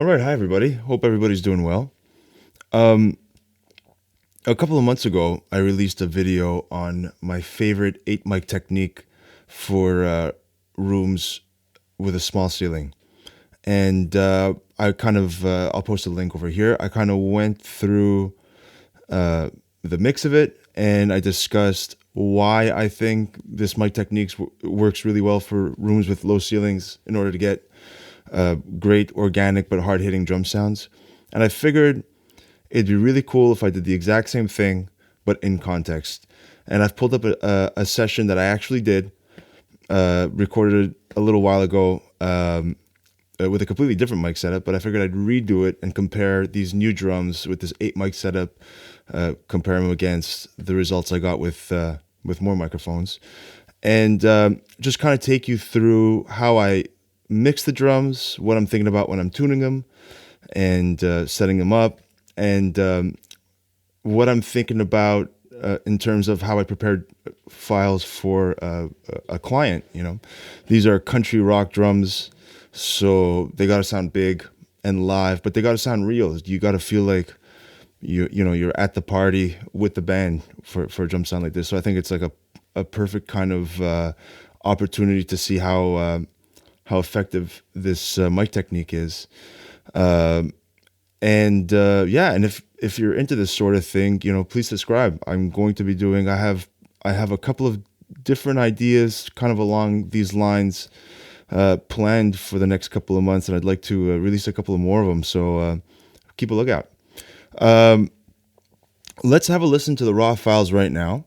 All right, hi everybody. Hope everybody's doing well. Um, a couple of months ago, I released a video on my favorite 8 mic technique for rooms with a small ceiling, and I'll post a link over here. I kind of went through the mix of it, and I discussed why I think this mic technique works really well for rooms with low ceilings in order to get great organic but hard hitting drum sounds. And I figured it'd be really cool if I did the exact same thing, but in context. And I've pulled up a session that I actually did, recorded a little while ago with a completely different mic setup, but I figured I'd redo it and compare these new drums with this 8 mic setup, compare them against the results I got with more microphones, and just kind of take you through how I mix the drums, what I'm thinking about when I'm tuning them, and setting them up, and what I'm thinking about in terms of how I prepared files for a client. These are country rock drums, so they got to sound big and live, but they got to sound real. You got to feel like you're at the party with the band for a drum sound like this. So I think it's like a perfect kind of opportunity to see how effective this mic technique is. And if you're into this sort of thing, please subscribe. I'm going to be doing. I have a couple of different ideas, kind of along these lines, planned for the next couple of months, and I'd like to release a couple of more of them. So keep a lookout. Let's have a listen to the raw files right now.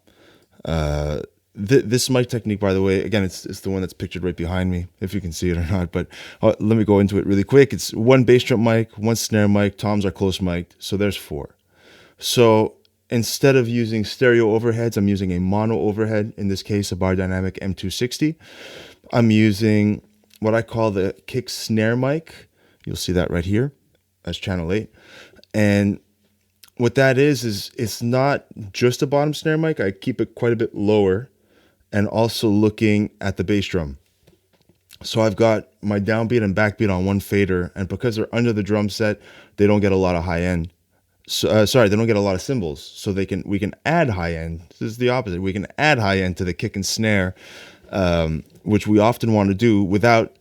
This mic technique, by the way, again, it's the one that's pictured right behind me, if you can see it or not, but let me go into it really quick. It's one bass drum mic, one snare mic, toms are close mic'd, so there's 4. So instead of using stereo overheads, I'm using a mono overhead, in this case a Bar Dynamic M260. I'm using what I call the kick snare mic. You'll see that right here as channel 8. And what that is it's not just a bottom snare mic. I keep it quite a bit lower and also looking at the bass drum. So I've got my downbeat and backbeat on one fader, and because they're under the drum set, they don't get a lot of high end. So, they don't get a lot of cymbals. So we can add high end. This is the opposite. We can add high end to the kick and snare, which we often want to do without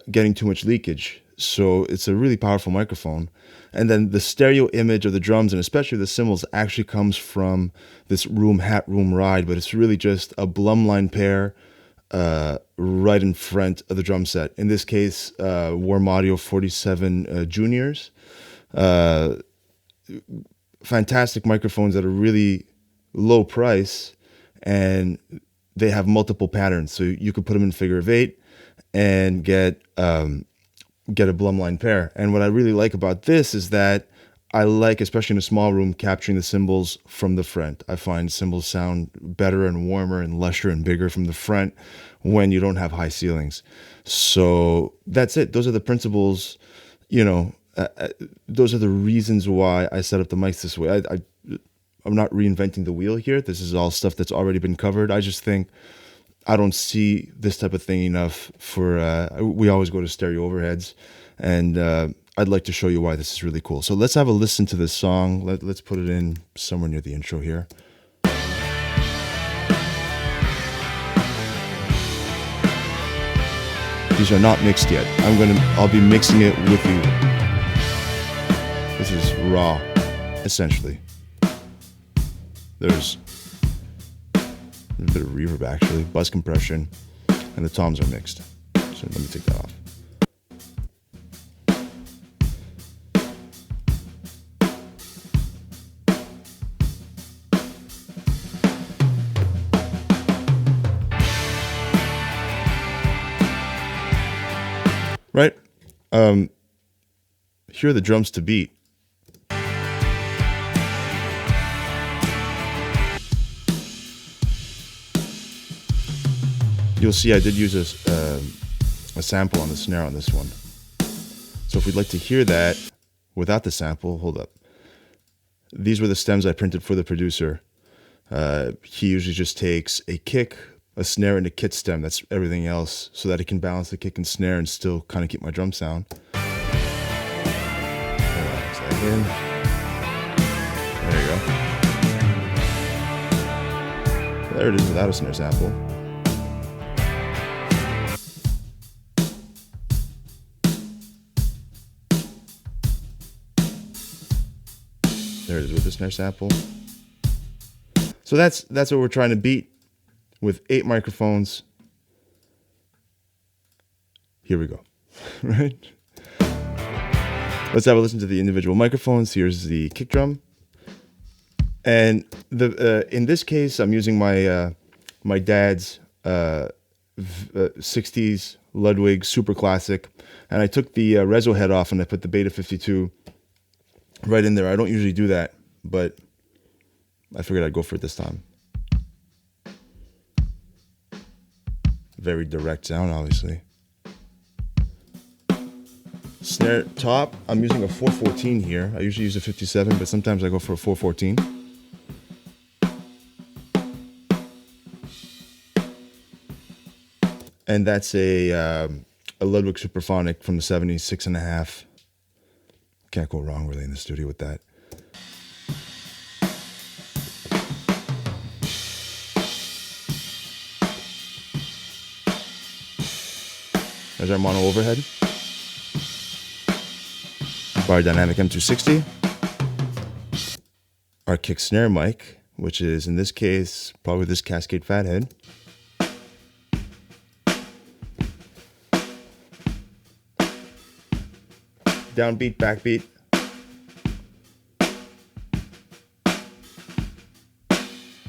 getting too much leakage. So it's a really powerful microphone. And then the stereo image of the drums, and especially the cymbals, actually comes from this room hat, room ride, but it's really just a Blumlein pair right in front of the drum set. In this case, Warm Audio 47 Juniors. Fantastic microphones at a really low price, and they have multiple patterns. So you could put them in figure of 8 and get a Blumlein pair. And what I really like about this is that I like, especially in a small room, capturing the cymbals from the front. I find cymbals sound better and warmer and lusher and bigger from the front when you don't have high ceilings. So that's it. Those are the principles, those are the reasons why I set up the mics this way. I'm not reinventing the wheel here. This is all stuff that's already been covered. I just think I don't see this type of thing enough for, we always go to stereo overheads, and I'd like to show you why this is really cool. So let's have a listen to this song. Let's put it in somewhere near the intro here. These are not mixed yet. I'll be mixing it with you. This is raw, essentially. There's a bit of reverb, actually, bus compression, and the toms are mixed. So let me take that off. Right? Here are the drums to beat. You'll see I did use a sample on the snare on this one. So if we'd like to hear that without the sample, hold up. These were the stems I printed for the producer. He usually just takes a kick, a snare, and a kit stem. That's everything else, so that he can balance the kick and snare and still kind of keep my drum sound. in. There you go. There it is without a snare sample. There it is with the snare sample. So that's what we're trying to beat with 8 microphones. Here we go. Right? Let's have a listen to the individual microphones. Here's the kick drum. And in this case, I'm using my my dad's 60s Ludwig Super Classic. And I took the Rezo head off and I put the Beta 52 right in there. I don't usually do that, but I figured I'd go for it this time. Very direct sound, obviously. Snare top, I'm using a 414 here. I usually use a 57, but sometimes I go for a 414. And that's a Ludwig Supraphonic from the 70s, 6.5. Can't go wrong really in the studio with that. There's our mono overhead. Bar Dynamic M260. Our kick snare mic, which is in this case probably this Cascade Fathead. Downbeat, backbeat.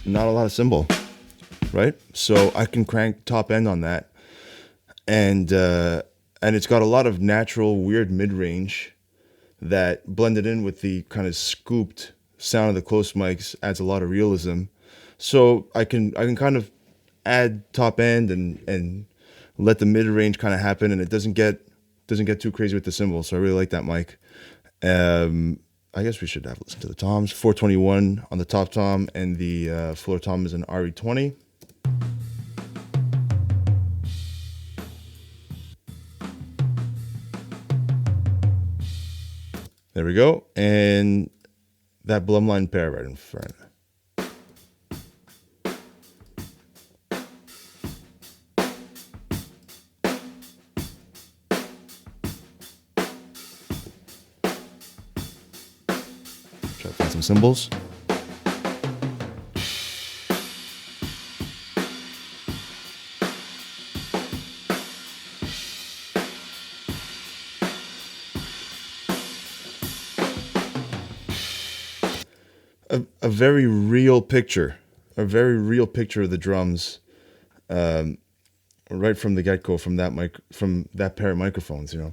Not a lot of cymbal, right? So I can crank top end on that, and it's got a lot of natural, weird mid-range that blended in with the kind of scooped sound of the close mics adds a lot of realism. So I can kind of add top end and let the mid-range kind of happen, and it doesn't get too crazy with the cymbals. So I really like that mic. I guess we should have listened to the toms. 421 on the top tom, and the floor tom is an RE20. There we go. And that Blumlein pair right in front. Try to find some cymbals. A very real picture of the drums, right from the get-go, from that pair of microphones. You know,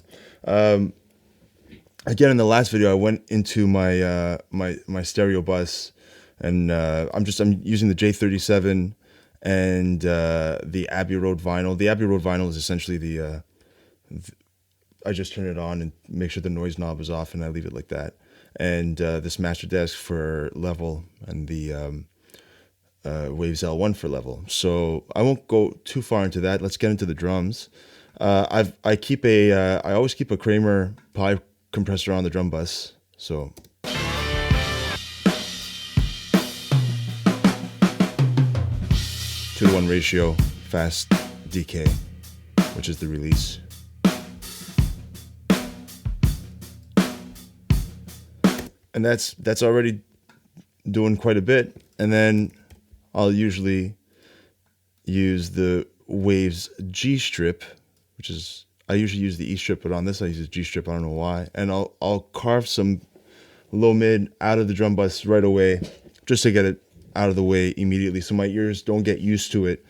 again, in the last video, I went into my my stereo bus, and I'm using the J37 and the Abbey Road vinyl. The Abbey Road vinyl is essentially I just turn it on and make sure the noise knob is off, and I leave it like that. And this master desk for level, and the Waves L1 for level. So I won't go too far into that. Let's get into the drums. I always keep a Kramer Pi compressor on the drum bus. So 2-to-1 ratio fast decay, which is the release. And that's already doing quite a bit. And then I'll usually use the Waves G strip, which is, I usually use the E strip, but on this I use the G strip. I don't know why. And I'll carve some low mid out of the drum bus right away, just to get it out of the way immediately, so my ears don't get used to it,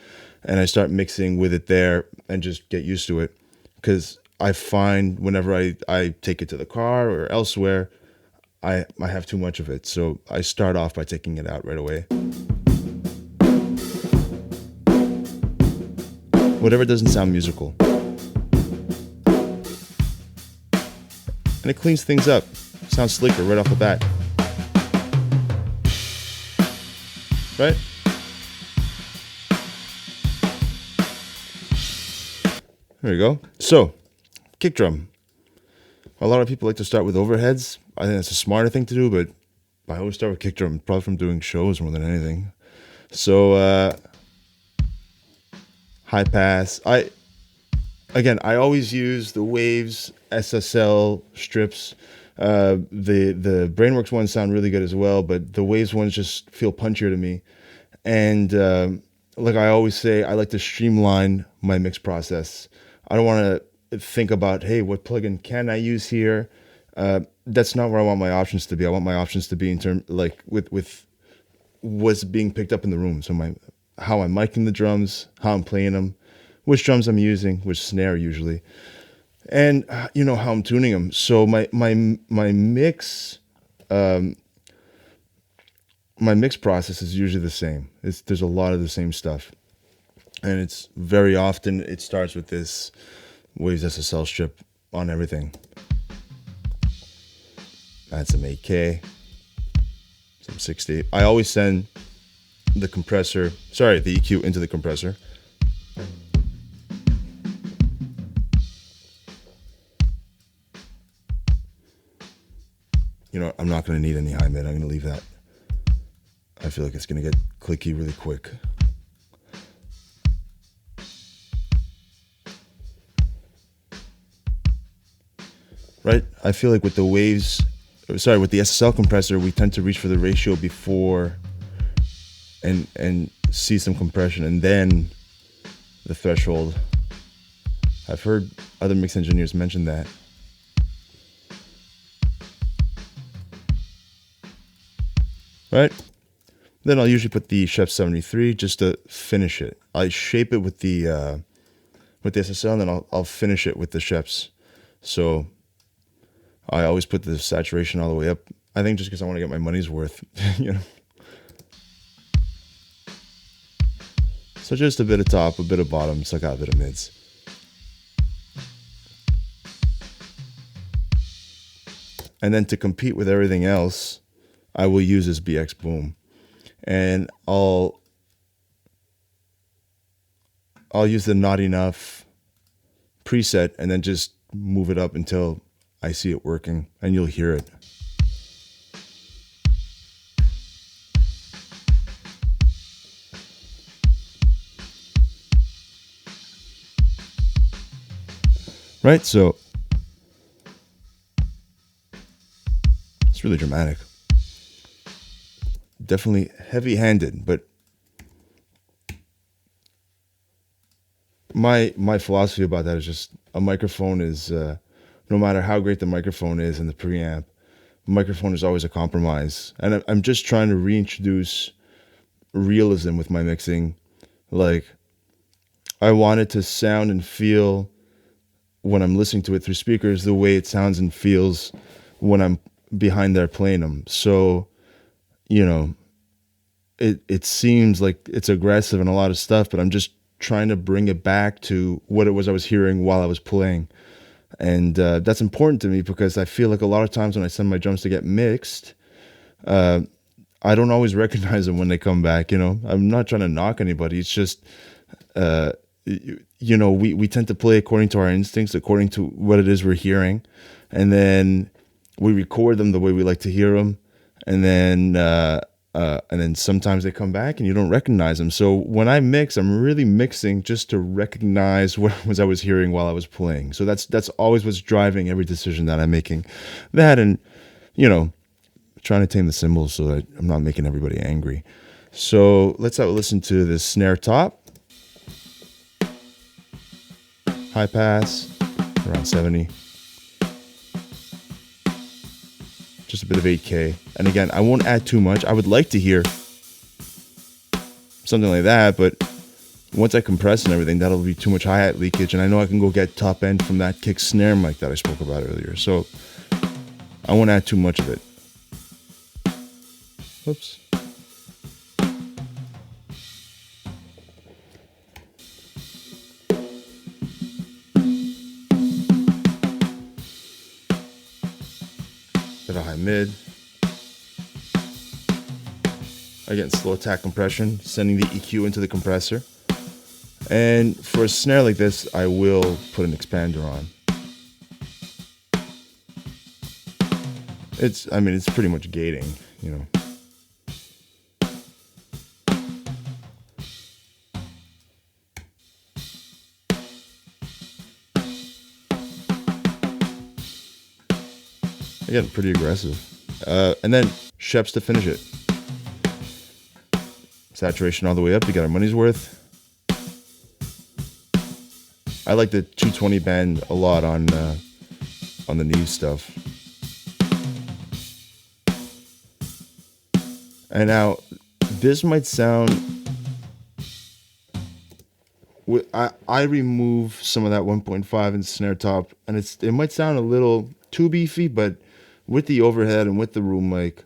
and I start mixing with it there and just get used to it. Because I find whenever I take it to the car or elsewhere, I have too much of it, so I start off by taking it out right away. Whatever doesn't sound musical. And it cleans things up. Sounds slicker right off the bat. Right? There we go. So, kick drum. A lot of people like to start with overheads. I think that's a smarter thing to do, but I always start with kick drum, probably from doing shows more than anything. So high pass. I always use the Waves SSL strips. The Brainworks ones sound really good as well, but the Waves ones just feel punchier to me. And like I always say, I like to streamline my mix process. I don't want to think about, hey, what plugin can I use here? That's not where I want my options to be. I want my options to be in terms like with what's being picked up in the room. So how I'm micing the drums, how I'm playing them, which drums I'm using, which snare usually, and how I'm tuning them. So my mix my mix process is usually the same. There's a lot of the same stuff, and it's very often it starts with this Waves SSL strip on everything. Add some 8K, some 60. I always send the EQ into the compressor. I'm not going to need any high mid. I'm going to leave that. I feel like it's going to get clicky really quick. Right? I feel like with the with the SSL compressor, we tend to reach for the ratio before and see some compression, and then the threshold. I've heard other mix engineers mention that. Right? Then I'll usually put the Chef 73 just to finish it. I shape it with the SSL, and then I'll finish it with the Chefs. So I always put the saturation all the way up. I think just because I want to get my money's worth, So just a bit of top, a bit of bottom, suck out a bit of mids. And then to compete with everything else, I will use this BX Boom. And I'll use the Not Enough preset and then just move it up until I see it working, and you'll hear it. Right, so it's really dramatic. Definitely heavy-handed, but my philosophy about that is just a microphone is, no matter how great the microphone is and the preamp, microphone is always a compromise. And I'm just trying to reintroduce realism with my mixing. Like, I want it to sound and feel when I'm listening to it through speakers the way it sounds and feels when I'm behind there playing them. So, it seems like it's aggressive and a lot of stuff, but I'm just trying to bring it back to what it was I was hearing while I was playing. And that's important to me because I feel like a lot of times when I send my drums to get mixed, I don't always recognize them when they come back. I'm not trying to knock anybody. It's just, we tend to play according to our instincts, according to what it is we're hearing. And then we record them the way we like to hear them. And then sometimes they come back and you don't recognize them. So when I mix, I'm really mixing just to recognize what was I was hearing while I was playing. So that's always what's driving every decision that I'm making. That and, trying to tame the cymbals so that I'm not making everybody angry. So let's have a listen to this snare top. High pass, around 70. Just a bit of 8K. And again, I won't add too much. I would like to hear something like that, but once I compress and everything, that'll be too much hi-hat leakage, and I know I can go get top end from that kick snare mic that I spoke about earlier. So I won't add too much of it. Oops. Bit of high mid. Again, slow attack compression, sending the EQ into the compressor. And for a snare like this, I will put an expander on. I mean, it's pretty much gating, you know. Again, pretty aggressive. And then Sheps to finish it. Saturation all the way up. You got our money's worth. I like the 220 band a lot on the Neve stuff. And now, this might sound... I remove some of that 1.5 in snare top, and it might sound a little too beefy, but with the overhead and with the room mic,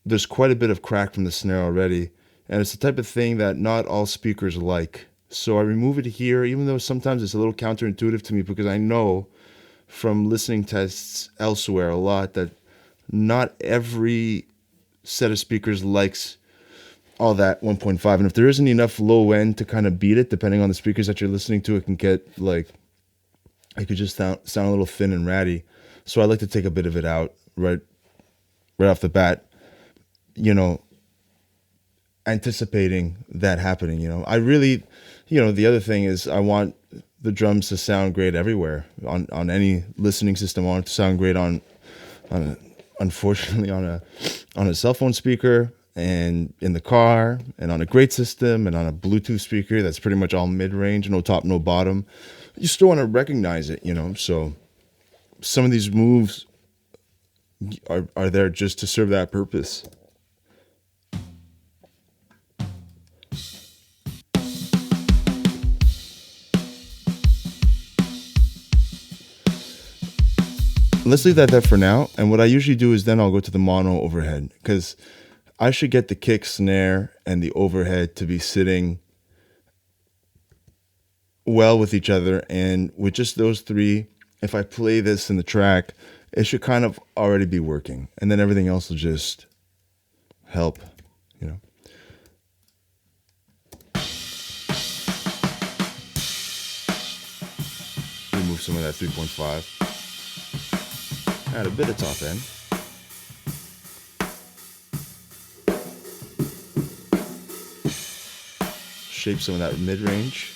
there's quite a bit of crack from the snare already, and it's the type of thing that not all speakers like. So I remove it here, even though sometimes it's a little counterintuitive to me, because I know from listening tests elsewhere a lot that not every set of speakers likes all that 1.5, and if there isn't enough low end to kind of beat it, depending on the speakers that you're listening to, it can get like, it could just sound a little thin and ratty. So I like to take a bit of it out right off the bat, you know, anticipating that happening. You know, I really, you know, the other thing is I want the drums to sound great everywhere on any listening system. I want it to sound great unfortunately on a cell phone speaker, and in the car, and on a great system, and on a Bluetooth speaker that's pretty much all mid-range, no top, no bottom. You still want to recognize it, you know. So some of these moves are there just to serve that purpose. Let's leave that there for now. And what I usually do is then I'll go to the mono overhead, because I should get the kick, snare, and the overhead to be sitting well with each other. And with just those three, if I play this in the track, it should kind of already be working. And then everything else will just help, you know. Remove some of that 3.5. Add a bit of top end. Shape some of that mid-range.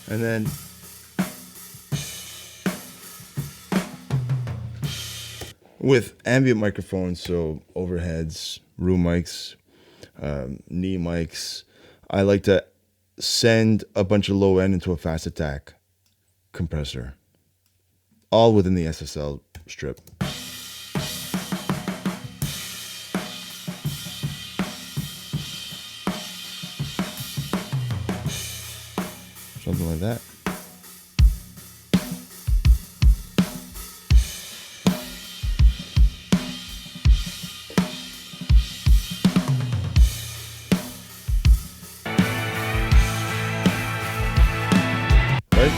And then with ambient microphones, so overheads, room mics, knee mics, I like to send a bunch of low end into a fast attack compressor, all within the SSL strip. Something like that. Right?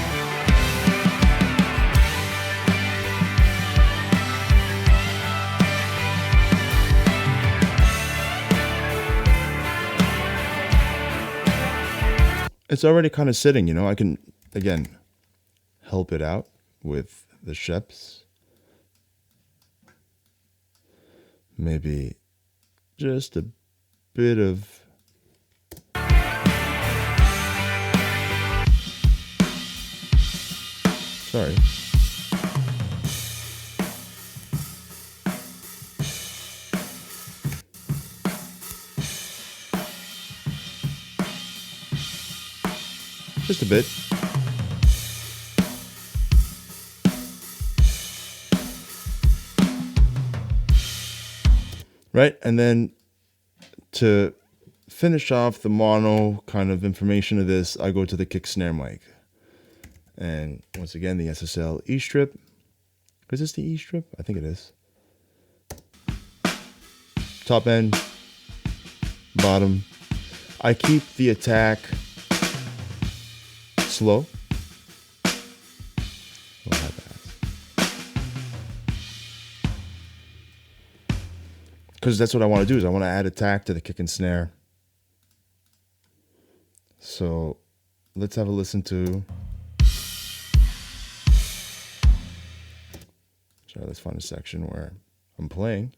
It's already kind of sitting, you know. I can, again, help it out with the Sheps. Maybe just a bit of... Sorry. Just a bit. Right, and then to finish off the mono kind of information of this, I go to the kick snare mic. And once again, the SSL E strip. Is this the E strip? I think it is. Top end, bottom. I keep the attack slow. Because that's what I want to do, is I want to add attack to the kick and snare. So let's have a listen to So let's find a section where I'm playing.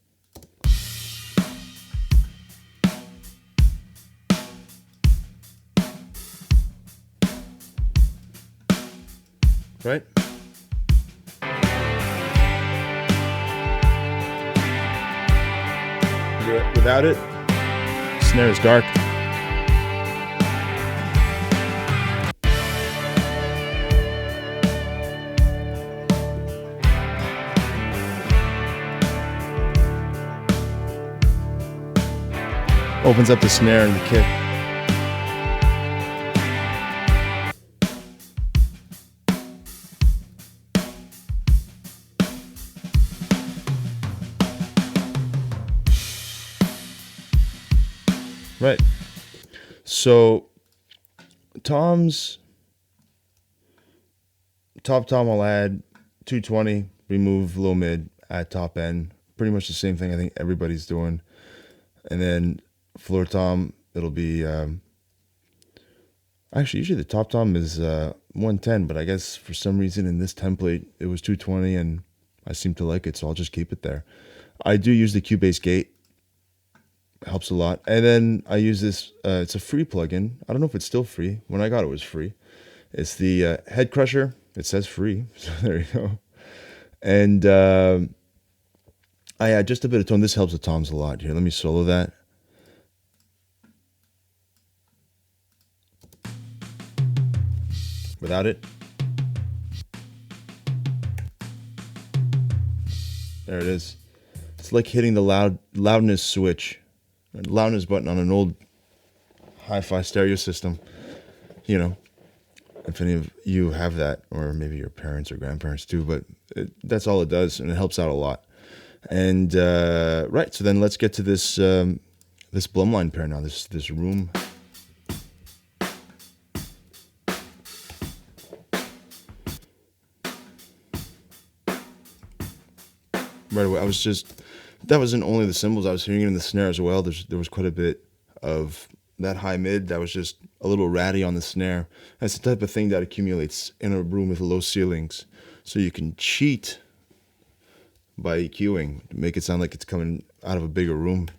Right? Without it, snare is dark. Opens up the snare and the kick. Right. So toms, top tom I'll add 220, remove low mid, add top end. Pretty much the same thing I think everybody's doing. And then floor tom, it'll be actually usually the top tom is 110, but I guess for some reason in this template it was 220 and I seem to like it, so I'll just keep it there. I do use the Cubase gate. Helps a lot. And then I use this, it's a free plugin. I don't know if it's still free. When I got it, it was free. It's the Head Crusher. It says free, so there you go. And I add just a bit of tone. This helps the toms a lot. Here, let me solo that. Without it. There it is. It's like hitting the loudness switch. Loudness button on an old hi-fi stereo system. You know, if any of you have that, or maybe your parents or grandparents too, but that's all it does, and it helps out a lot. And right, so then let's get to this this Blumlein pair now. This room. Right away, that wasn't only the cymbals, I was hearing it in the snare as well. There was quite a bit of that high mid that was just a little ratty on the snare. That's the type of thing that accumulates in a room with low ceilings. So you can cheat by EQing to make it sound like it's coming out of a bigger room.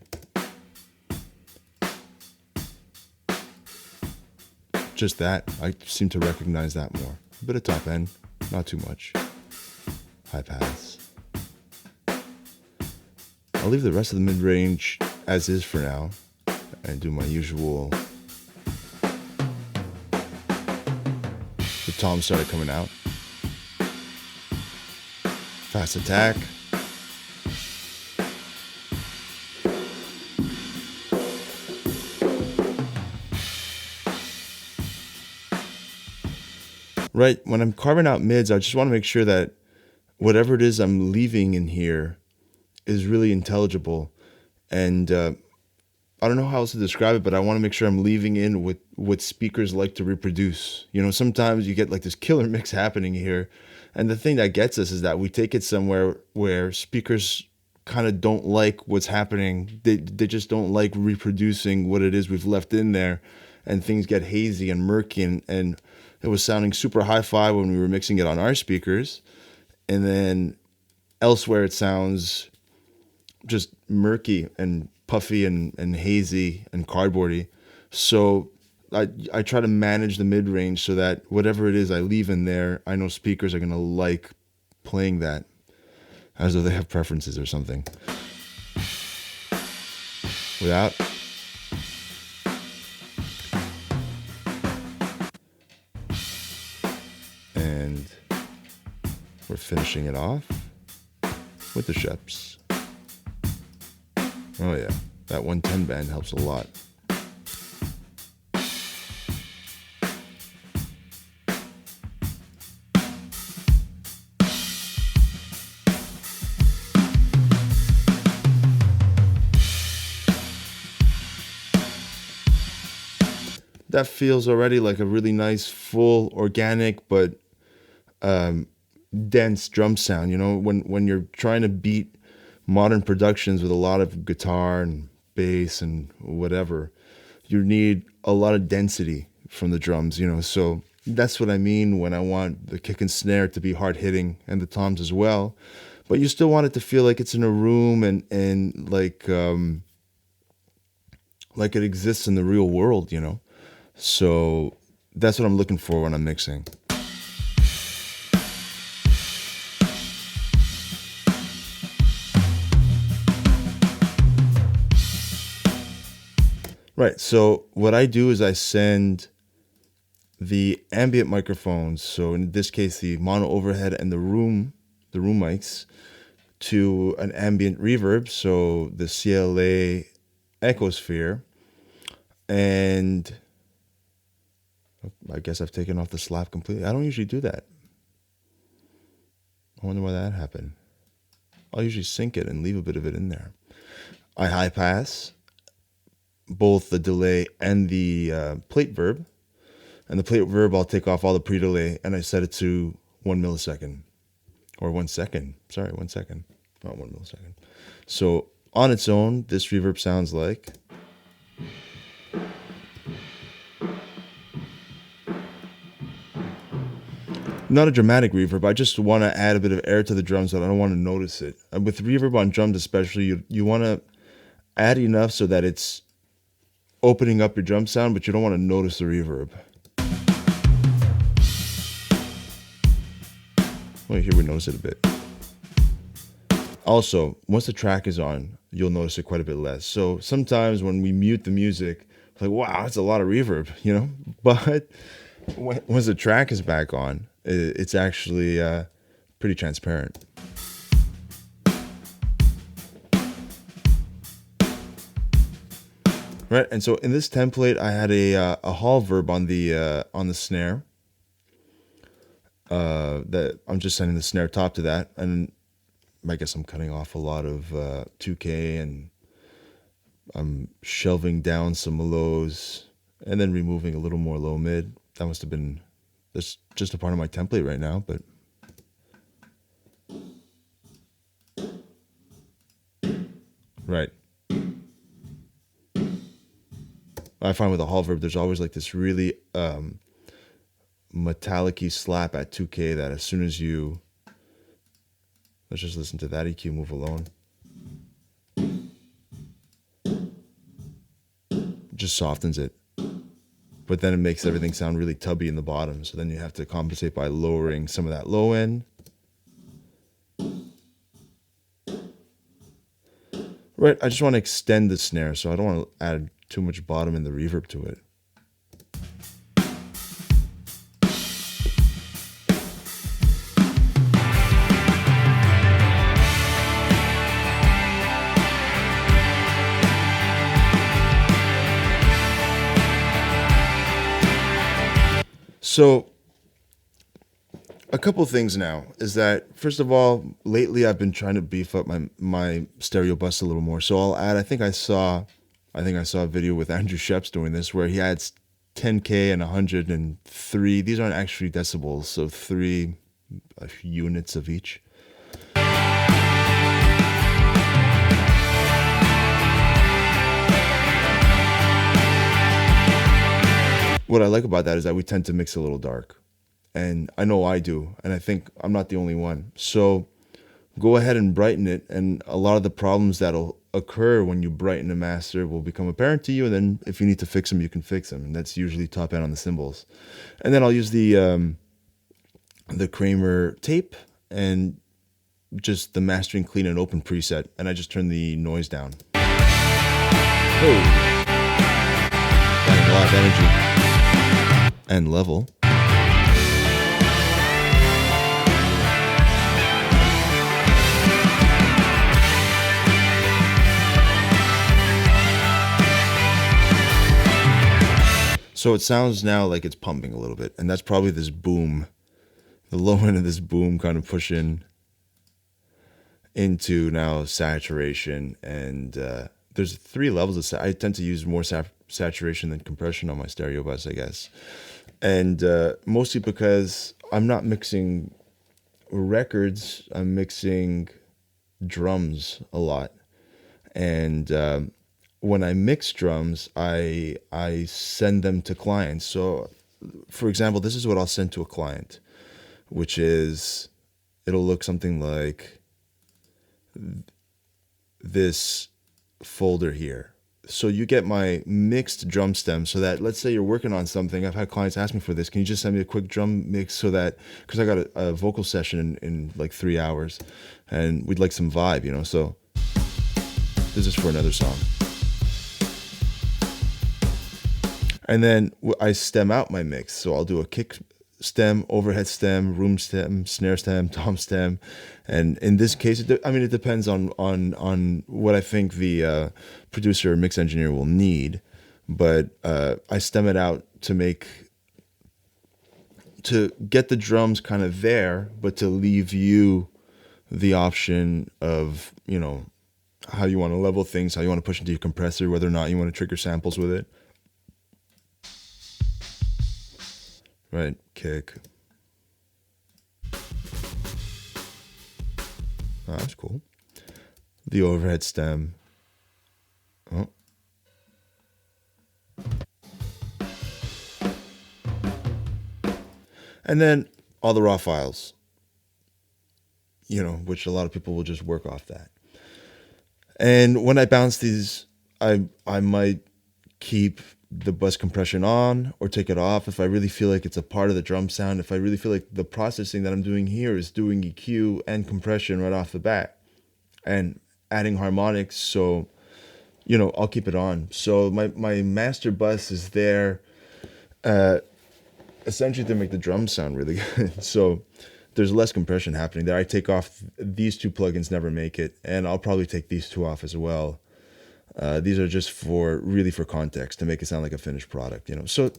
Just that, I seem to recognize that more. A bit of top end, not too much. High pass. I'll leave the rest of the mid-range as is for now and do my usual. The toms started coming out. Fast attack. Right, when I'm carving out mids, I just want to make sure that whatever it is I'm leaving in here is really intelligible. And I don't know how else to describe it, but I want to make sure I'm leaving in what speakers like to reproduce. You know, sometimes you get like this killer mix happening here. And the thing that gets us is that we take it somewhere where speakers kind of don't like what's happening. They just don't like reproducing what it is we've left in there. And things get hazy and murky. And it was sounding super hi-fi when we were mixing it on our speakers. And then elsewhere it sounds just murky and puffy and hazy and cardboardy. So I try to manage the mid-range so that whatever it is I leave in there, I know speakers are going to like playing that as though they have preferences or something. Without. And we're finishing it off with the Sheps. Oh yeah, that 110 band helps a lot. That feels already like a really nice, full, organic, but dense drum sound. You know, when you're trying to beat modern productions with a lot of guitar and bass and whatever, you need a lot of density from the drums, you know. So that's what I mean when I want the kick and snare to be hard hitting and the toms as well. but you still want it to feel like it's in a room and like it exists in the real world, you know? So that's what I'm looking for when I'm mixing. Right, so what I do is I send the ambient microphones, so in this case the mono overhead and the room mics, to an ambient reverb, so the CLA Echosphere, and I guess I've taken off the slap completely. I don't usually do that. I wonder why that happened. I'll usually sync it and leave a bit of it in there. I high pass both the delay and the plate verb. And the plate verb, I'll take off all the pre-delay and I set it to 1 millisecond. Or 1 second. Sorry, 1 second. Not 1 millisecond. So on its own, this reverb sounds like... Not a dramatic reverb. I just want to add a bit of air to the drums, but I don't want to notice it. And with reverb on drums especially, you want to add enough so that it's opening up your drum sound, but you don't want to notice the reverb. Well, here we notice it a bit. Also, once the track is on, you'll notice it quite a bit less. So sometimes when we mute the music, it's like, wow, that's a lot of reverb, you know? But once the track is back on, it's actually pretty transparent. Right, and so in this template, I had a hall verb on the snare. That I'm just sending the snare top to that, and I guess I'm cutting off a lot of 2K, and I'm shelving down some lows, and then removing a little more low mid. That must have been, that's just a part of my template right now, but right. I find with a hall verb, there's always like this really metallic-y slap at 2K that as soon as you, let's just listen to that EQ move alone, just softens it. But then it makes everything sound really tubby in the bottom. So then you have to compensate by lowering some of that low end. Right, I just want to extend the snare, so I don't want to add too much bottom in the reverb to it. So a couple things now is that, first of all, lately I've been trying to beef up my stereo bus a little more. So I'll add, I think I saw a video with Andrew Sheps doing this where he adds 10K and 103. These aren't actually decibels, so 3 units of each. What I like about that is that we tend to mix a little dark. And I know I do, and I think I'm not the only one. So go ahead and brighten it, and a lot of the problems that'll occur when you brighten a master will become apparent to you, and then if you need to fix them, you can fix them. And that's usually top end on the cymbals. And then I'll use the Kramer tape and just the mastering clean and open preset, and I just turn the noise down. Oh, a lot of energy and level. So it sounds now like it's pumping a little bit, and that's probably this boom, the low end of this boom kind of pushing into now saturation. And there's 3 levels of I tend to use more saturation than compression on my stereo bus, I guess. And mostly because I'm not mixing records, I'm mixing drums a lot. And when I mix drums, I send them to clients. So, for example, this is what I'll send to a client, which is, it'll look something like this folder here. So you get my mixed drum stem, so that, let's say you're working on something. I've had clients ask me for this. Can you just send me a quick drum mix, so that, because I got a vocal session in like 3 hours, and we'd like some vibe, you know. So this is for another song. And then I stem out my mix. So I'll do a kick stem, overhead stem, room stem, snare stem, tom stem. And in this case, it depends on what I think the producer or mix engineer will need. But I stem it out to get the drums kind of there, but to leave you the option of, you know, how you want to level things, how you want to push into your compressor, whether or not you want to trigger samples with it. Right, kick. Oh, that's cool. The overhead stem. Oh. And then all the raw files, you know, which a lot of people will just work off that. And when I bounce these, I might keep the bus compression on or take it off if I really feel like it's a part of the drum sound. If I really feel like the processing that I'm doing here is doing EQ and compression right off the bat and adding harmonics, so, you know, I'll keep it on. So my master bus is there essentially to make the drums sound really good. So there's less compression happening there. I take off these two plugins, never make it, and I'll probably take these two off as well. These are just for context, to make it sound like a finished product, you know. So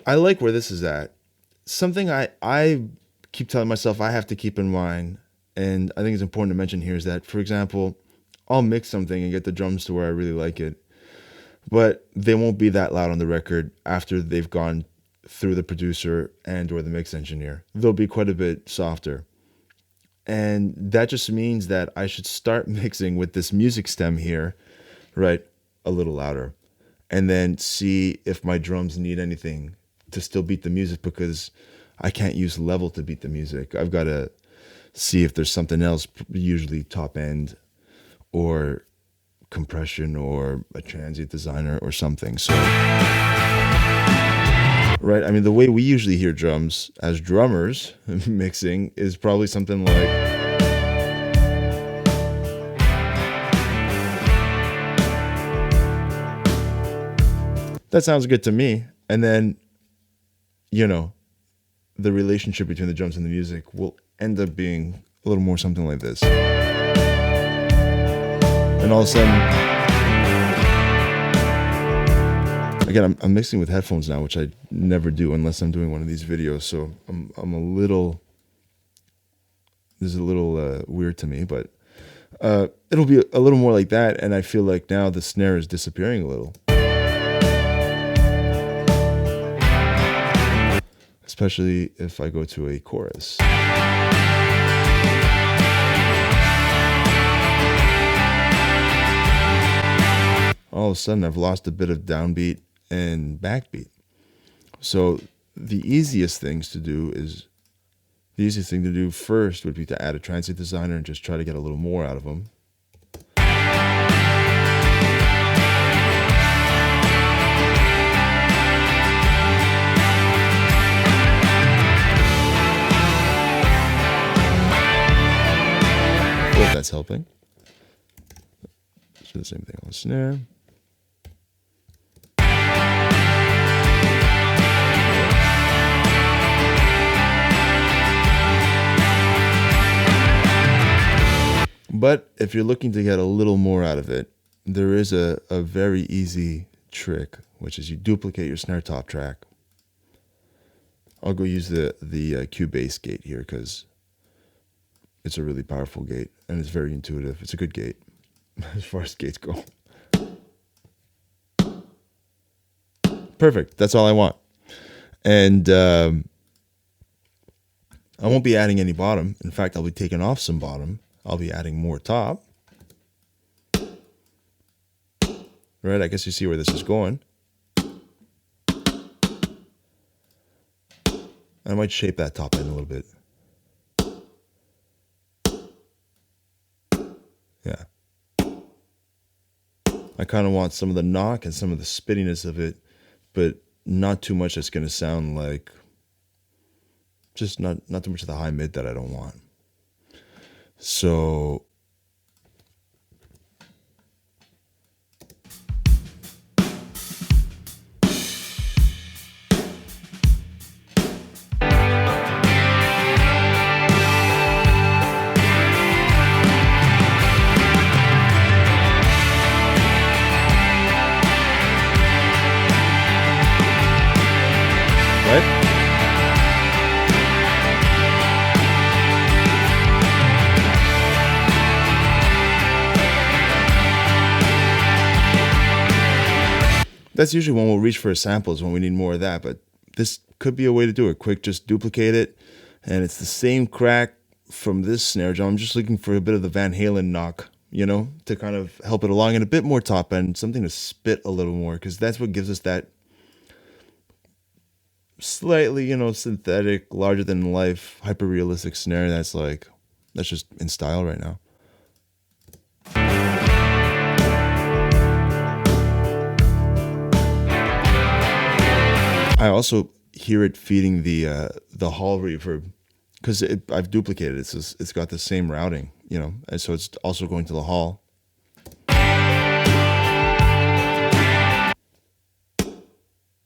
I like where this is at. Something I keep telling myself I have to keep in mind, and I think it's important to mention here, is that, for example, I'll mix something and get the drums to where I really like it, but they won't be that loud on the record after they've gone through the producer and or the mix engineer. They'll be quite a bit softer. And that just means that I should start mixing with this music stem here, right, a little louder, and then see if my drums need anything to still beat the music, because I can't use level to beat the music. I've got to see if there's something else, usually top end, or compression, or a transient designer or something. So, right, I mean, the way we usually hear drums as drummers mixing is probably something like, that sounds good to me. And then, you know, the relationship between the drums and the music will end up being a little more something like this. And all of a sudden, again, I'm mixing with headphones now, which I never do unless I'm doing one of these videos. So I'm a little, this is a little weird to me, but it'll be a little more like that. And I feel like now the snare is disappearing a little. Especially if I go to a chorus. All of a sudden I've lost a bit of downbeat and backbeat. So the easiest thing to do first would be to add a transient designer and just try to get a little more out of them. If that's helping. Let's do the same thing on the snare. But if you're looking to get a little more out of it, there is a very easy trick, which is you duplicate your snare top track. I'll go use the Cubase gate here because it's a really powerful gate and it's very intuitive. It's a good gate as far as gates go. Perfect. That's all I want. And I won't be adding any bottom. In fact, I'll be taking off some bottom. I'll be adding more top. Right, I guess you see where this is going. I might shape that top end a little bit. Yeah. I kind of want some of the knock and some of the spittiness of it, but not too much that's going to sound like, just not too much of the high mid that I don't want. So that's usually when we'll reach for a sample, is when we need more of that. But this could be a way to do it. Quick, just duplicate it. And it's the same crack from this snare drum. I'm just looking for a bit of the Van Halen knock, you know, to kind of help it along, and a bit more top end, something to spit a little more, because that's what gives us that slightly, you know, synthetic, larger than life, hyper realistic snare. That's just in style right now. I also hear it feeding the hall reverb, because I've duplicated it. It's got the same routing, you know, and so it's also going to the hall.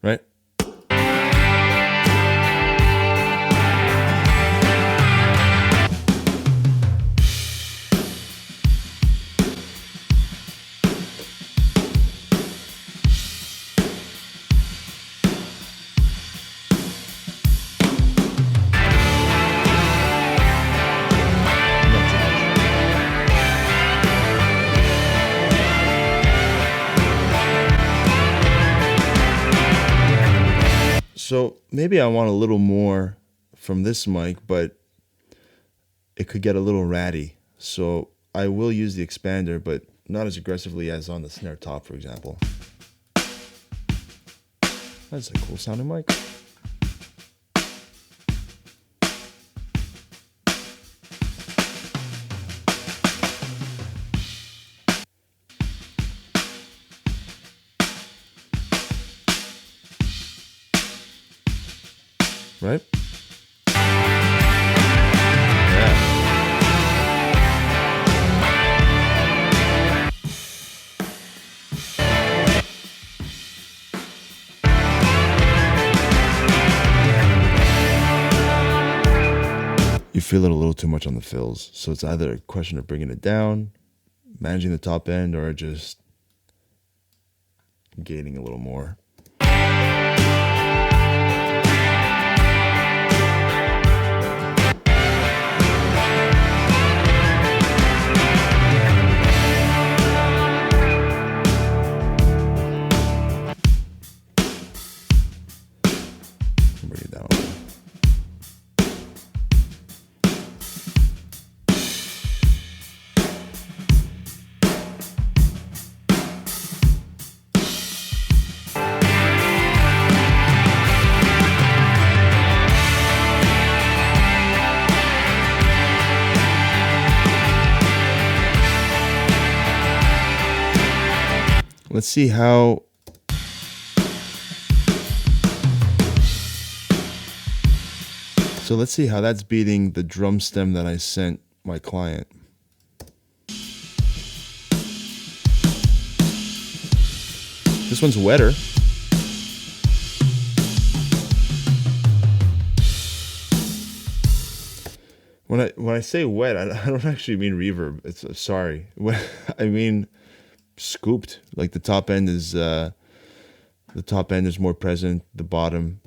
Right? So maybe I want a little more from this mic, but it could get a little ratty. So I will use the expander, but not as aggressively as on the snare top, for example. That's a cool sounding mic. Right? Yeah. You feel it a little too much on the fills, so it's either a question of bringing it down, managing the top end, or just gaining a little more. Bring it down. Let's see how let's see how that's beating the drum stem that I sent my client. This one's wetter. When I say wet, I don't actually mean reverb. It's sorry. I mean scooped. Like the top end is more present. The bottom.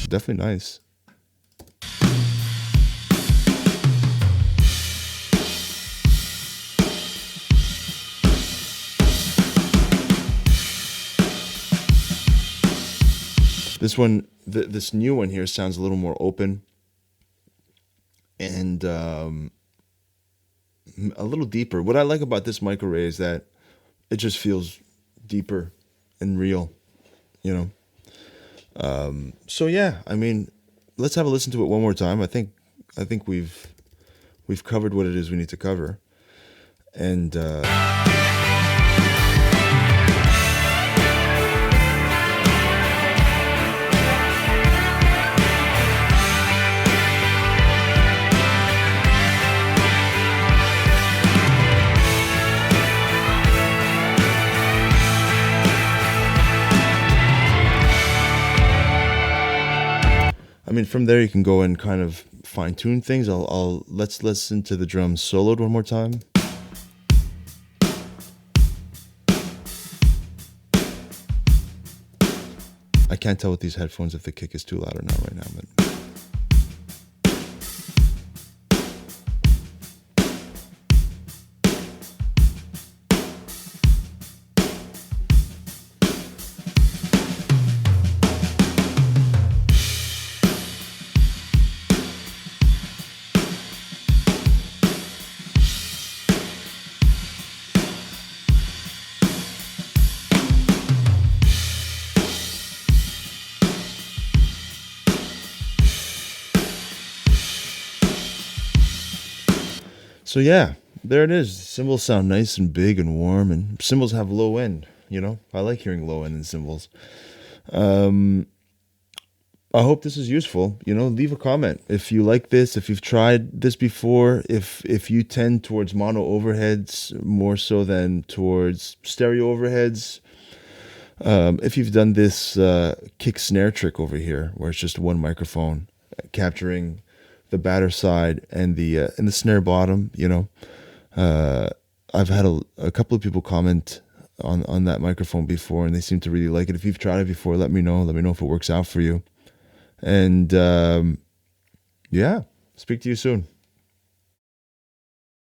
Definitely nice. This one, this new one here sounds a little more open. and a little deeper. What I like about this mic array is that it just feels deeper and real, you know. So yeah, I mean, let's have a listen to it one more time. I think we've covered what it is we need to cover, and I mean, from there you can go and kind of fine tune things. Let's listen to the drums soloed one more time. I can't tell with these headphones if the kick is too loud or not right now, but. So yeah, there it is. Cymbals sound nice and big and warm, and cymbals have low end. You know, I like hearing low end in cymbals. I hope this is useful. You know, leave a comment if you like this, if you've tried this before, if you tend towards mono overheads more so than towards stereo overheads. If you've done this kick snare trick over here, where it's just one microphone capturing the batter side and the snare bottom, you know, I've had a couple of people comment on that microphone before, and they seem to really like it. If you've tried it before, let me know. Let me know if it works out for you. And yeah, speak to you soon.